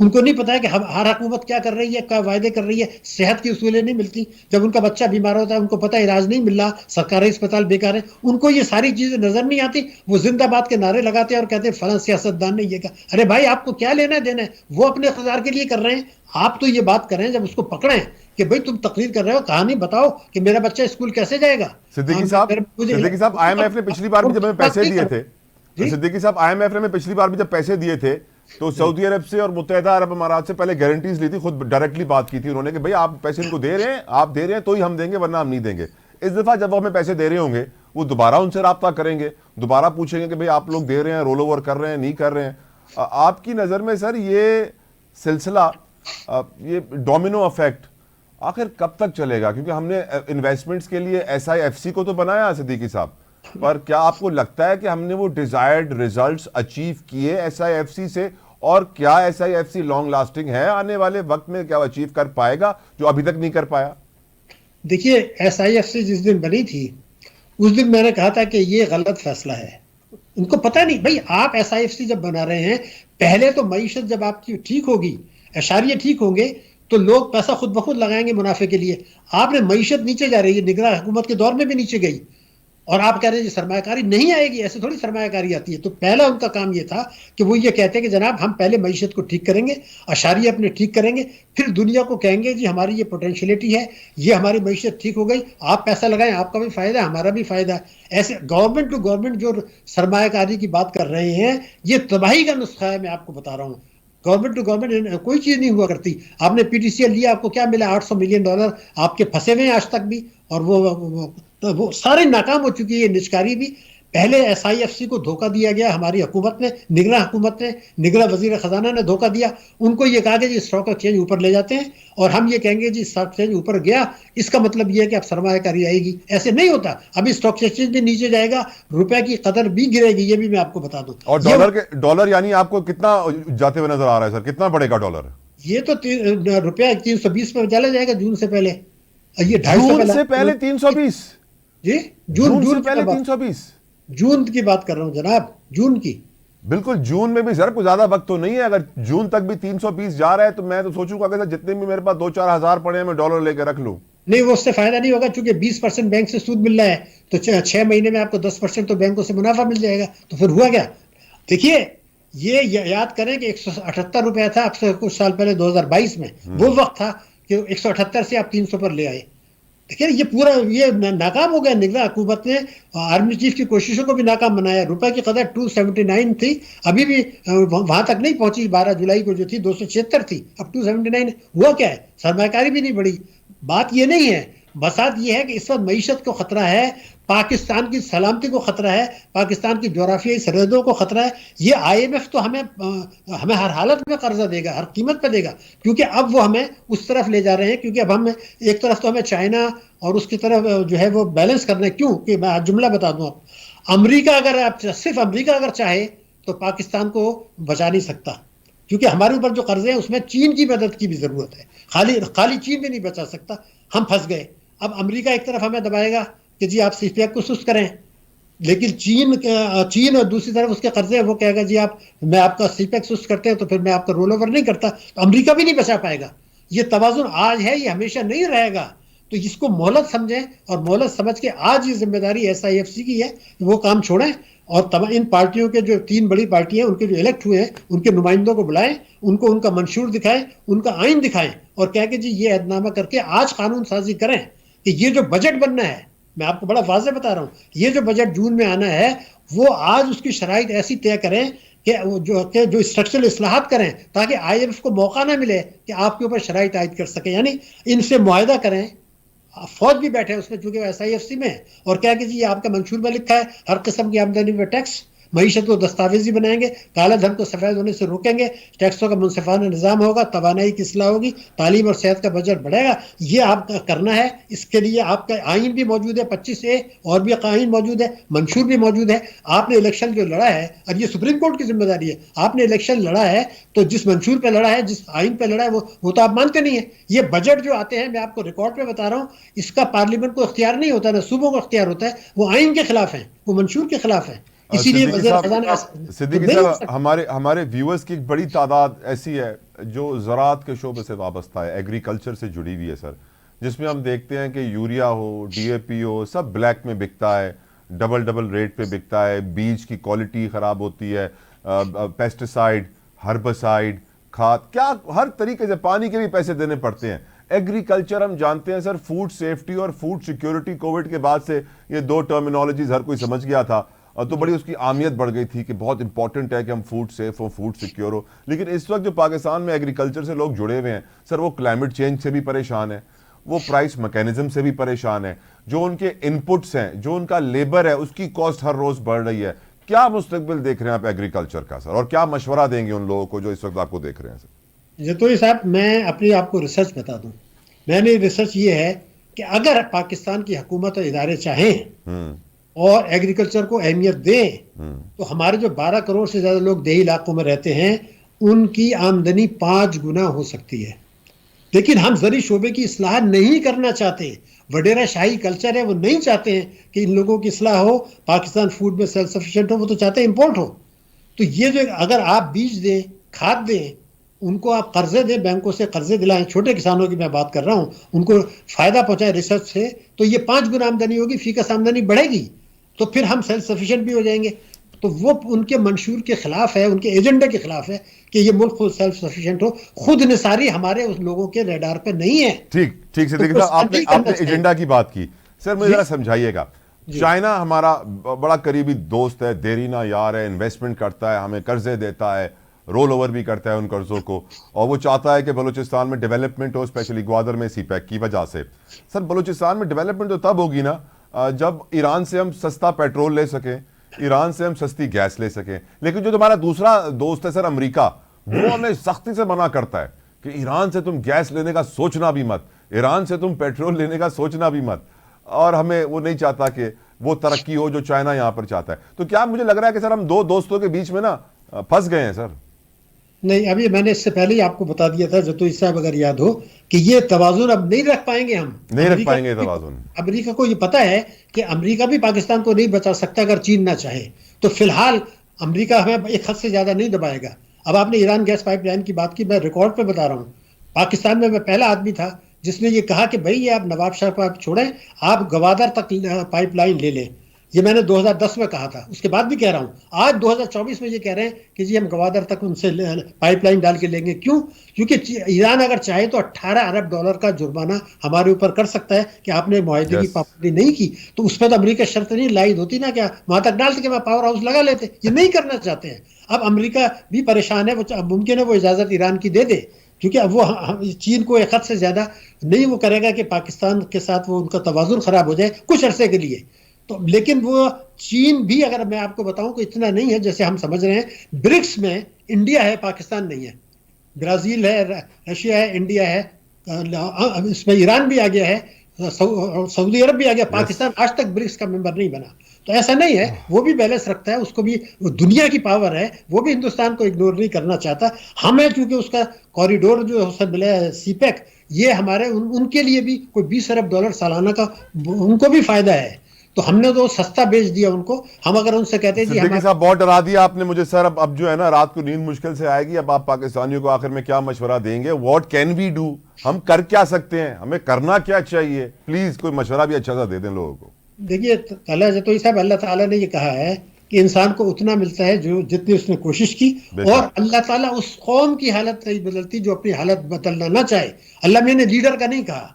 उनको नहीं पता है कि हर हुकूमत क्या कर रही है, क्या वायदे कर रही है। सेहत की उसूलें नहीं मिलती, जब उनका बच्चा बीमार होता है उनको पता है इलाज नहीं मिल रहा, सरकारी अस्पताल बेकार है, उनको ये सारी चीजें नजर नहीं आती। वो जिंदाबाद के नारे लगाते हैं और कहते हैं फलां सियासतदान ने ये कहा। अरे भाई, आपको क्या लेना है देना है? वो अपने इख्तियार के लिए कर रहे हैं। आप तो ये बात कर रहे हैं, जब उसको पकड़े कि भाई तुम तकरीर कर रहे हो, कहानी बताओ कि मेरा बच्चा स्कूल कैसे जाएगा। सिद्दीकी साहब, IMF ने पिछली बार भी जब हमें पैसे दिए थे, सिद्दीकी साहब, IMF ने पिछली बार भी जब पैसे दिए थे तो सऊदी अरब से और मुत्तहिदा अरब अमारात से पहले गारंटीज ली थी, खुद डायरेक्टली बात की थी उन्होंने कि भाई आप पैसे इनको दे रहे हैं, आप दे रहे हैं तो ही हम देंगे, वरना हम नहीं देंगे। इस दफा जब वो हमें पैसे दे रहे होंगे, वो दोबारा उनसे राब्ता करेंगे, दोबारा पूछेंगे कि भाई आप लोग दे रहे हैं, रोल ओवर कर रहे हैं, नहीं कर रहे हैं। आपकी नज़र में सर ये सिलसिला, ये डोमिनो इफेक्ट आखिर कब तक चलेगा? क्योंकि हमने इन्वेस्टमेंट्स के लिए SIFC को तो बनाया सिद्दीकी साहब, पर क्या आपको लगता है कि हमने वो डिजायर्ड रिजल्ट्स अचीव किए SIFC से? और क्या SIFC लॉन्ग लास्टिंग है? आने वाले वक्त में क्या अचीव कर पाएगा जो अभी तक नहीं कर पाया? देखिए, SIFC जिस दिन बनी थी उस दिन मैंने कहा था कि ये गलत फैसला है। उनको पता नहीं भाई, आप SIFC जब बना रहे हैं, पहले तो मईशत जब आपकी ठीक होगी, अशारिये ठीक होंगे, तो लोग पैसा खुद ब खुद लगाएंगे मुनाफे के लिए। आपने मईशत नीचे जा रही है, निगरान हुकूमत के दौर में भी नीचे गई, और आप कह रहे हैं सरमायाकारी नहीं आएगी। ऐसे थोड़ी सरमायाकारी आती है। तो पहला उनका काम ये था कि वो ये कहते हैं कि जनाब हम पहले मईशत को ठीक करेंगे, अशारिये अपने ठीक करेंगे, फिर दुनिया को कहेंगे जी हमारी ये पोटेंशियलिटी है, ये हमारी मईशत ठीक हो गई, आप पैसा लगाएं, आपका भी फायदा है, हमारा भी फायदा है। ऐसे गवर्नमेंट टू गवर्नमेंट जो सरमायाकारी की बात कर रहे हैं, ये तबाही का नुस्खा है। मैं आपको बता रहा हूँ, गवर्नमेंट टू गवर्नमेंट कोई चीज नहीं हुआ करती। आपने PTCL लिया, आपको क्या मिला? $800 मिलियन आपके फंसे हुए हैं आज तक भी, और वो सारे नाकाम हो चुकी है निष्कारी भी। पहले SIFC को धोखा दिया गया हमारी हुकूमत ने, निगरान हुकूमत ने, निगरान वजीर खजाना ने धोखा दिया। उनको ये कहा कि जी स्टॉक एक्सचेंज ऊपर ले जाते हैं, और हम ये कहेंगे जी स्टॉक एक्सचेंज ऊपर गया, इसका मतलब ये है कि अब सरमायाकारी आएगी। ऐसे नहीं होता। अभी स्टॉक एक्सचेंज भी नीचे जाएगा, रुपए की कदर भी गिरेगी, ये भी मैं आपको बता दूं। और डॉलर यानी आपको कितना जाते हुए नजर आ रहा है सर? कितना बढ़ेगा डॉलर? ये तो रुपया 320 पे चला जाएगा जून से पहले। ये 250 से पहले 320? जी, जून से पहले 320? जून की बात कर रहा हूं जनाब, जून की। बिल्कुल, जून में भी सर कोई ज्यादा वक्त तो नहीं है। अगर जून तक भी 320 जा रहा है तो मैं तो सोचूंगा कि जितने भी मेरे पास 2-4 हजार पड़े हैं मैं डॉलर लेकर रख लूं। नहीं, वो उससे फायदा नहीं होगा, क्योंकि 20% बैंक से सूद मिल रहा है, तो 6 महीने में आपको 10% तो बैंकों से मुनाफा मिल जाएगा। तो फिर हुआ क्या? देखिए, ये याद करें कि 178 रुपया था अब से कुछ साल पहले 2022 में। वो वक्त था कि 178 से आप 300 पर ले आए। देखिए, ये पूरा ये नाकाम हो गया। निगरान हुकूमत ने आर्मी चीफ की कोशिशों को भी नाकाम बनाया। रुपए की कदर 279 थी, अभी भी वहां तक नहीं पहुंची। 12 जुलाई को जो थी 276 थी, अब 279। हुआ क्या है? सरमायाकारी भी नहीं बढ़ी। बात ये नहीं है, बसात ये है कि इस वक्त मईशत को खतरा है, पाकिस्तान की सलामती को खतरा है, पाकिस्तान की जोग्राफियाई सरहदों को खतरा है। ये IMF तो हमें हर हालत में कर्जा देगा, हर कीमत पे देगा, क्योंकि अब वो हमें उस तरफ ले जा रहे हैं। क्योंकि अब हम एक तरफ तो हमें चाइना और उसकी तरफ जो है वो बैलेंस करना है। क्यों कि मैं आज जुमला बता दूं, अमेरिका अगर आप सिर्फ अमेरिका अगर चाहे तो पाकिस्तान को बचा नहीं सकता, क्योंकि हमारे ऊपर जो कर्जे हैं उसमें चीन की मदद की भी जरूरत है। खाली चीन भी नहीं बचा सकता, हम फंस गए। अब अमेरिका एक तरफ हमें दबाएगा कि जी आप CPEC को सुस्त करें, लेकिन चीन और दूसरी तरफ उसके कर्जे हैं, वो कहेगा जी मैं आपका CPEC सुस्त करते हैं तो फिर मैं आपका रोल ओवर नहीं करता, तो अमेरिका भी नहीं बचा पाएगा। ये तवाजुन आज है, ये हमेशा नहीं रहेगा। तो इसको मोहलत समझें और मोहलत समझ के आज ये जिम्मेदारी SIFC की है कि वो काम छोड़ें और इन पार्टियों के जो 3 बड़ी पार्टियां उनके जो इलेक्ट हुए हैं उनके नुमाइंदों को बुलाएं, उनको उनका मंशूर दिखाएं, उनका आइन दिखाएं और कह के जी ये ऐदनामा करके आज कानून साजी करें कि ये जो बजट बनना है, मैं आपको बड़ा वाज़ेह बता रहा हूँ, ये जो बजट जून में आना है वो आज उसकी शराइत ऐसी तय करें कि जो स्ट्रक्चरल इस्लाहात करें ताकि IMF को मौका ना मिले कि आपके ऊपर शराइत आयद कर सके। यानी इनसे मुआहदा करें, फौज भी बैठे उसमें चूंकि SIFC में, और क्या कि जी ये आपका मंशूर में लिखा है हर किस्म की आमदनी में टैक्स, मईशत को दस्तावेजी बनाएंगे, काला धन को सफेद होने से रोकेंगे, टैक्सों का मुनसिफाना निज़ाम होगा, तवानाई की इस्लाह होगी, तालीम और सेहत का बजट बढ़ेगा। ये आपका करना है। इसके लिए आपका आइन भी मौजूद है 25A और भी आइन मौजूद है, मंशूर भी मौजूद है। आपने इलेक्शन जो लड़ा है, और ये सुप्रीम कोर्ट की जिम्मेदारी है, आपने इलेक्शन लड़ा है तो जिस मंशूर पे लड़ा है, जिस आइन पे लड़ा है वो तो आप मानते नहीं है। ये बजट जो आते हैं, मैं आपको रिकॉर्ड पे बता रहा हूँ, इसका पार्लियामेंट को इख्तियार नहीं होता, ना सूबों को इख्तियार होता है, वो आइन के खिलाफ है, वो मंशूर के खिलाफ है। इसीलिए सिद्दीकी साहब, हमारे व्यूअर्स की एक बड़ी तादाद ऐसी है जो ज़राअत के शोबे से वाबस्ता है, एग्रीकल्चर से जुड़ी हुई है सर, जिसमें हम देखते हैं कि यूरिया हो, DAP हो, सब ब्लैक में बिकता है, डबल रेट पे बिकता है, बीज की क्वालिटी ख़राब होती है, पेस्टिसाइड, हर्बिसाइड, खाद, क्या हर तरीके से पानी के भी पैसे देने पड़ते हैं। एग्रीकल्चर हम जानते हैं सर, फूड सेफ्टी और फूड सिक्योरिटी कोविड के बाद से ये 2 टर्मिनोलॉजीज हर कोई समझ गया था, और तो बड़ी उसकी अहमियत बढ़ गई थी कि बहुत इंपॉर्टेंट है कि हम फूड सेफ हो, फूड सिक्योर हो। लेकिन इस वक्त जो पाकिस्तान में एग्रीकल्चर से लोग जुड़े हुए हैं सर, वो क्लाइमेट चेंज से भी परेशान है, वो प्राइस मैकेनिज्म से भी परेशान है, जो उनके इनपुट्स हैं, जो उनका लेबर है, उसकी कॉस्ट हर रोज बढ़ रही है। क्या मुस्तकबिल देख रहे हैं आप एग्रीकल्चर का सर, और क्या मशवरा देंगे उन लोगों को जो इस वक्त आपको देख रहे हैं सर? जतोई साहब, मैं अपनी आपको रिसर्च बता दूं। मैंने रिसर्च ये है कि अगर पाकिस्तान की हुकूमत और इदारे चाहें और एग्रीकल्चर को अहमियत दें तो हमारे जो 12 करोड़ से ज्यादा लोग देही इलाकों में रहते हैं उनकी आमदनी 5 गुना हो सकती है। लेकिन हम ज़री शोबे की इस्लाह नहीं करना चाहते, वडेरा शाही कल्चर है, वो नहीं चाहते हैं कि इन लोगों की इस्लाह हो, पाकिस्तान फूड में सेल्फ सफिशिएंट हो, वो तो चाहते हैं इम्पोर्ट हो। तो ये जो अगर आप बीज दें, खाद दें, उनको आप कर्जे दें, बैंकों से कर्जे दिलाएं, छोटे किसानों की मैं बात कर रहा हूँ, उनको फायदा पहुंचाए रिसर्च से, तो ये 5 गुना आमदनी होगी, फीकस आमदनी बढ़ेगी, तो फिर हम सेल्फ सफिशिएंट भी हो जाएंगे। तो वो उनके मंशूर के खिलाफ है, उनके एजेंडे के खिलाफ है कि ये मुल्क खुद सेल्फ सफिशिएंट हो। खुद निसारी हमारे उस लोगों के रेडार पे नहीं है। ठीक सिद्दीकी साहब, आपने एजेंडा की बात की सर, मुझे जरा समझाइएगा। चाइना हमारा बड़ा करीबी दोस्त है, देरीना यार है, इन्वेस्टमेंट करता है, हमें कर्जे देता है, रोल ओवर भी करता है उन कर्जों को, और वो चाहता है कि बलूचिस्तान में डेवलपमेंट हो, स्पेशली ग्वादर में CPEC की वजह से। सर, बलूचिस्तान में डेवलपमेंट तो तब होगी ना जब ईरान से हम सस्ता पेट्रोल ले सकें, ईरान से हम सस्ती गैस ले सकें। लेकिन जो तुम्हारा दूसरा दोस्त है सर, अमेरिका, वो हमें सख्ती से मना करता है कि ईरान से तुम गैस लेने का सोचना भी मत, ईरान से तुम पेट्रोल लेने का सोचना भी मत, और हमें वो नहीं चाहता कि वो तरक्की हो जो चाइना यहाँ पर चाहता है। तो क्या मुझे लग रहा है कि सर हम 2 दोस्तों के बीच में ना फंस गए हैं सर? नहीं, अभी मैंने इससे पहले ही आपको बता दिया था जतोई साहब, अगर याद हो, कि ये तवाजुन अब नहीं रख पाएंगे, हम नहीं रख पाएंगे तवाजुन। अमेरिका को ये पता है कि अमेरिका भी पाकिस्तान को नहीं बचा सकता अगर चीन ना चाहे। तो फिलहाल अमेरिका हमें एक हद से ज्यादा नहीं दबाएगा। अब आपने ईरान गैस पाइपलाइन की बात की, मैं रिकॉर्ड पे बता रहा हूँ, पाकिस्तान में मैं पहला आदमी था जिसने ये कहा कि भाई ये आप नवाब शाह को आप छोड़ें, आप गवादर तक पाइपलाइन ले लें। ये मैंने 2010 में कहा था, उसके बाद भी कह रहा हूँ। आज 2024 में ये कह रहे हैं कि जी हम गवादर तक उनसे पाइपलाइन डाल के लेंगे। क्यों? क्योंकि ईरान अगर चाहे तो $18 अरब का जुर्माना हमारे ऊपर कर सकता है कि आपने मुआहदे की पाबंदी नहीं की। तो उस पर तो अमेरिका शर्त नहीं लाइद होती ना, क्या वहां तक डालते कि वहां पावर हाउस लगा लेते। ये नहीं करना चाहते हैं। अब अमेरिका भी परेशान है, वो मुमकिन है वो इजाजत ईरान की दे दे क्योंकि अब वो चीन को एक हद से ज़्यादा नहीं वो करेगा कि पाकिस्तान के साथ वो उनका तवाजुन ख़राब हो जाए कुछ अरसे के लिए। तो लेकिन वो चीन भी, अगर मैं आपको बताऊं कि इतना नहीं है जैसे हम समझ रहे हैं। ब्रिक्स में इंडिया है, पाकिस्तान नहीं है। ब्राज़ील है, रशिया है, इंडिया है, इसमें ईरान भी आ गया है, सऊदी अरब भी आ गया। पाकिस्तान आज तक ब्रिक्स का मेंबर नहीं बना। तो ऐसा नहीं है, वो भी बैलेंस रखता है, उसको भी दुनिया की पावर है, वो भी हिंदुस्तान को इग्नोर नहीं करना चाहता। हमें चूंकि उसका कॉरिडोर जो उससे मिला है सीपेक, ये हमारे उनके लिए भी कोई $20 अरब सालाना का उनको भी फायदा है। तो हमने तो सस्ता बेच दिया उनको। हम अगर उनसे कहते हैं सिद्दीकी साहब बहुत डरा दिया आपने मुझे सर। अब जो है ना, रात को नींद मुश्किल से आएगी। अब आप पाकिस्तानियों को आखिर में क्या मशवरा देंगे? What can we do? हम कर क्या सकते हैं? हमें करना क्या चाहिए? प्लीज कोई मशवरा भी अच्छा सा दे दें लोगों को। देखिए अल्लाह ताला ने ये कहा है कि इंसान को उतना मिलता है जो जितनी उसने कोशिश की, और अल्लाह ताला उस कौम की हालत नहीं बदलती जो अपनी हालत बदलना ना चाहे। अल्लाह मैंने लीडर का नहीं कहा।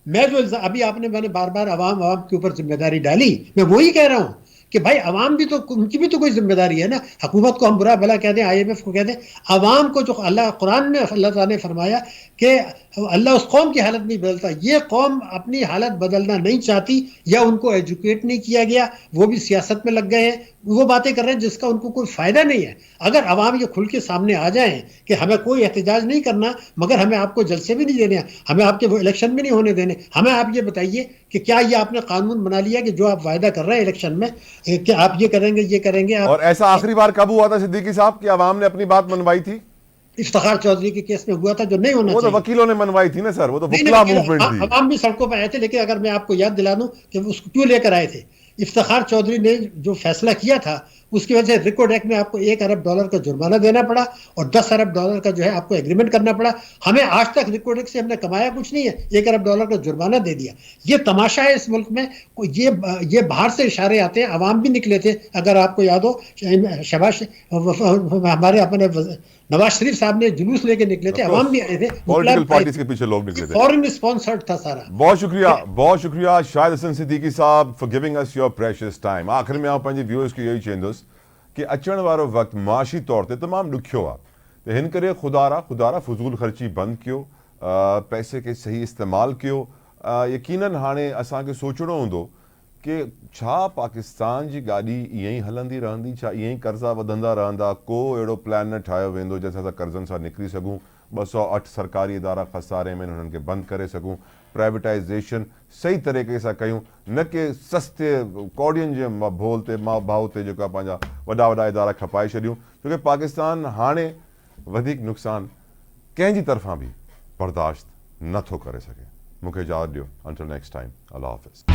मैं जो अभी मैंने बार बार अवाम के ऊपर जिम्मेदारी डाली, मैं वही कह रहा हूं कि भाई अवाम भी तो, उनकी भी तो कोई जिम्मेदारी है ना। हुकूमत को हम बुरा भला कह दें, IMF को कह दें, अवाम को जो कुरान में अल्लाह ताला ने फरमाया कि अल्लाह उस कौम की हालत नहीं बदलता। ये कौम अपनी हालत बदलना नहीं चाहती, या उनको एजुकेट नहीं किया गया, वो भी सियासत में लग गए हैं, वो बातें कर रहे हैं जिसका उनको कोई फायदा नहीं है। अगर अवाम ये खुल के सामने आ जाएं कि हमें कोई एहतजाज नहीं करना, मगर हमें आपको जलसे भी नहीं देने, हमें आपके वो इलेक्शन भी नहीं होने देने, हमें आप ये बताइए कि क्या ये आपने कानून बना लिया कि जो आप वायदा कर रहे हैं इलेक्शन में कि आप ये करेंगे ये करेंगे आप। और ऐसा आखिरी बार कब हुआ था सिद्दीकी साहब कि अवाम ने अपनी बात मनवाई थी? इफ्तिखार चौधरी के केस में हुआ था, जो नहीं होना वो तो चाहिए। वकीलों ने मनवाई थी ना सर, वो तो नहीं, वकीला नहीं, मूवमेंट थी। अवाम भी सड़कों पर आए थे। लेकिन अगर मैं आपको याद दिला दूं कि उसको क्यों लेकर आए थे, इफ्तिखार चौधरी ने जो फैसला किया था उसकी वजह से रिकॉर्ड एक्ट में आपको $1 अरब का जुर्माना देना पड़ा, और $10 अरब का जो है आपको एग्रीमेंट करना पड़ा। हमें आज तक रिकॉर्ड एक्ट से हमने कमाया कुछ नहीं है, $1 अरब का जुर्माना दे दिया। ये तमाशा है इस मुल्क में। ये बाहर से इशारे आते हैं। अवाम भी निकले थे, अगर आपको याद हो, शहबाज हमारे अपने नवाज शरीफ साहब ने जुलूस लेके निकले थे, अवाम भी आए थे, पॉलिटिकल पार्टीज के पीछे लोग निकले थे। फॉरेन स्पॉन्सर्ड था सारा। बहुत शुक्रिया शाहिद हसन सिद्दीकी साहब for giving us your precious time. आखिर में आप व्यूअर्स खे यही चवंदुसि कि अचण वारो वक्त माशी तौर ते तमाम ॾुखियो आहे। तो हिन करे खुदारा फज़ूल ख़र्ची बंद कयो, पैसे के सही इस्तेमाल कयो। यकीनन हाणे असांखे सोचणो हूंदो कि छा पाकिस्तान जी गाॾी ईअं ई हलंदी रहंदी, छा ईअं ई कर्ज़ा वधंदा रहंदा, को अहिड़ो प्लान न ठाहियो वेंदो जंहिंसां असां कर्ज़नि सां निकिरी सघूं, 208 सरकारी इदारा खसारे में हुननि खे बंदि करे सघूं, प्राइवेटाइज़ेशन सही तरीक़े सां कयूं, न कि सस्ते कौड़ियुनि जे भोल ते भाव ते जेका पंहिंजा वॾा इदारा खपाए छॾियूं। छोकी पाकिस्तान हाणे वधीक नुक़सानु कंहिंजी तरफ़ां बि बर्दाश्त नथो करे सघे। मूंखे इजाज़त ॾियो। अंटिल नेक्स्ट टाइम, अल्लाह हाफ़िज़।